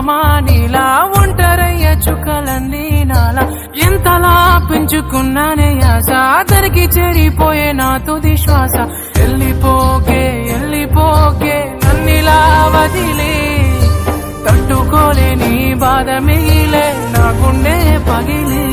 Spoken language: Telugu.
అమ్మా నీలా ఒంటరయ్య చుక్కలన్నీ నాలా ఎంతలా పెంచుకున్నానే ఆశ తనకి చెడిపోయే నా తుది శ్వాస వెళ్ళిపోకే నన్నిలా వదిలే తట్టుకోలేని బాధ మిగిలే నా గుండె పగిలే